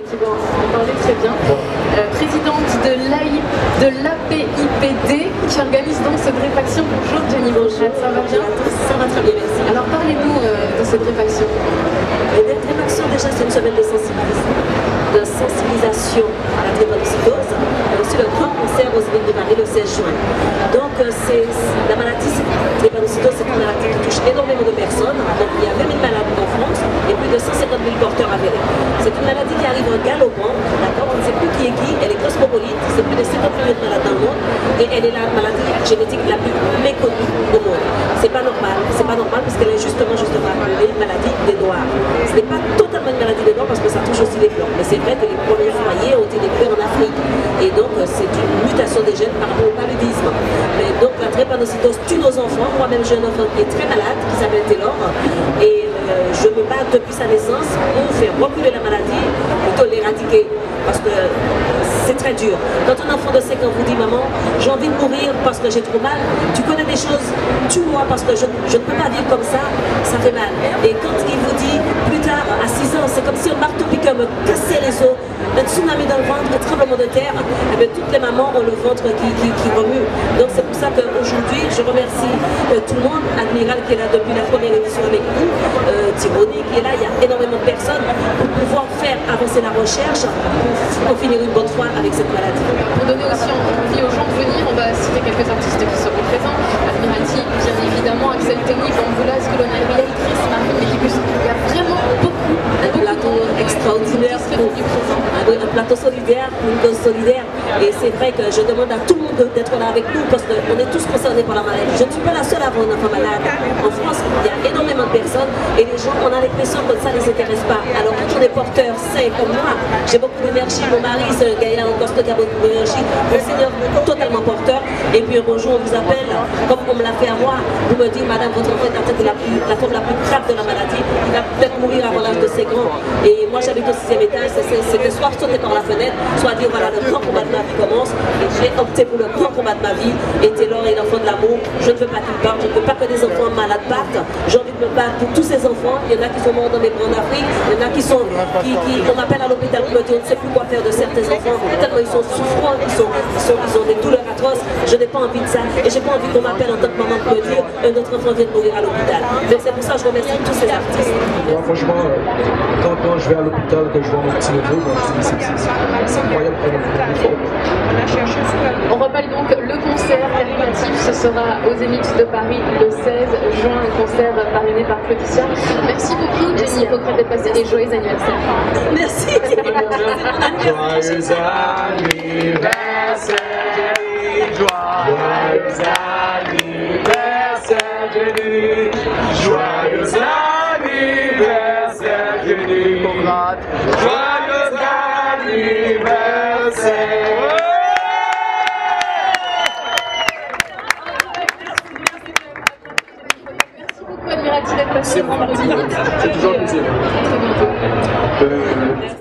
qui va en parler très bien. Présidente de l'APIPD, qui organise donc cette réfaction. Bonjour Jenny Bonjour, ça va bien? Ça va très bien, merci. Alors parlez-nous de cette réfaction. Cette réfaction, déjà, c'est une semaine de sensibilisation à la drépanocytose, mais aussi le grand concert aux Yvelines de Paris le 16 juin. Donc, la maladie drépanocytose, c'est une maladie qui touche énormément de personnes. Donc, il y a 20 000 malades en France et plus de 150 000 porteurs avérés. C'est une maladie qui arrive en galopant, d'accord? On ne sait plus qui est qui, elle est cosmopolite, c'est plus de 50 millions de malades dans le monde et elle est la maladie génétique la plus méconnue au monde. C'est pas normal parce qu'elle est justement appelée maladie des Noirs. Ce n'est pas totalement une maladie des Noirs parce que ça touche aussi les Blancs, mais c'est vrai que les premiers foyers ont été découverts en Afrique et donc c'est une mutation des gènes par rapport au paludisme. Mais donc la drépanocytose tue nos enfants. Moi-même j'ai un enfant qui est très malade, qui s'appelle Taylor, et je me bats depuis sa naissance pour faire reculer la maladie, plutôt l'éradiquer, parce que c'est très dur. Quand un enfant de 5 ans vous dit « Maman, j'ai envie de mourir parce que j'ai trop mal », tu connais des choses, tue-moi parce que je ne peux pas vivre comme ça fait mal. Et quand il vous dit plus tard, à 6 ans, c'est comme si un marteau-piqueur me cassait les os, un tsunami dans le ventre, un tremblement de terre, et bien, toutes les mamans ont le ventre qui remue. Donc c'est pour ça qu'aujourd'hui, je remercie tout le monde, Admiral qui est là depuis la première édition avec nous, Thierry qui est là, il y a énormément de personnes pour pouvoir faire avancer la recherche, pour finir une bonne fois avec cette maladie. Pour donner aussi envie aux gens de venir, on va citer quelques artistes qui seront présents. Admiralty, bien évidemment, Axel Tenny, Bamboula, Colonel Riel, Chris, Marine Médicus. Il y a vraiment beaucoup extraordinaire, un plateau solidaire, une cause solidaire, et c'est vrai que je demande à tout le monde d'être là avec nous parce qu'on est tous concernés par la maladie. Je ne suis pas la seule à avoir un enfant malade. En France, il y a énormément de personnes et les gens, on a l'impression que ça ne les intéresse pas. Alors quand on est porteur sain comme moi, j'ai beaucoup d'énergie, mon mari c'est un gaillard en costaud qui a beaucoup d'énergie, mon seigneur totalement porteur, et puis un bonjour on vous appelle, comme on me l'a fait à moi, vous me dites madame, votre enfant est atteint de la forme la plus grave de la maladie, il va peut-être mourir avant l'âge de 5 ans. Et moi j'habite au 6e étage, c'était soit sauter par la fenêtre, soit dire voilà le grand combat de ma vie commence, et j'ai opté pour le grand combat de ma vie, et Taylor est l'enfant de l'amour, je ne veux pas qu'il parte, je ne veux pas que des enfants malades partent, j'ai envie de me battre pour tous ces enfants, il y en a qui sont morts dans mes bras en Afrique, il y en a qui sont, on m'appelle à l'hôpital, on me dit on ne sait plus quoi faire de certains enfants, tellement ils sont souffrants, ils ont des douleurs atroces, je n'ai pas envie de ça, et j'ai pas envie qu'on m'appelle en tant que maman pour me dire un autre enfant vient de mourir à l'hôpital. Donc c'est pour ça que je remercie tous ces artistes. Moi, franchement, quand je vais à l'hôpital, que je vois mon petit neveu, c'est incroyable comment on rappelle donc le concert caritatif, ce sera aux Zénith de Paris le 16 juin, un concert parrainé par Claudicia. Merci beaucoup Jenny Hippocrate d'être passée et joyeux anniversaire. Merci. Joyeux anniversaire, joyeux anniversaire, Jenny. Joyeux anniversaire, Jenny Hippocrate. Joyeux anniversaire. Merci beaucoup Admiralty d'être passé. C'est toujours un plaisir. Très bientôt.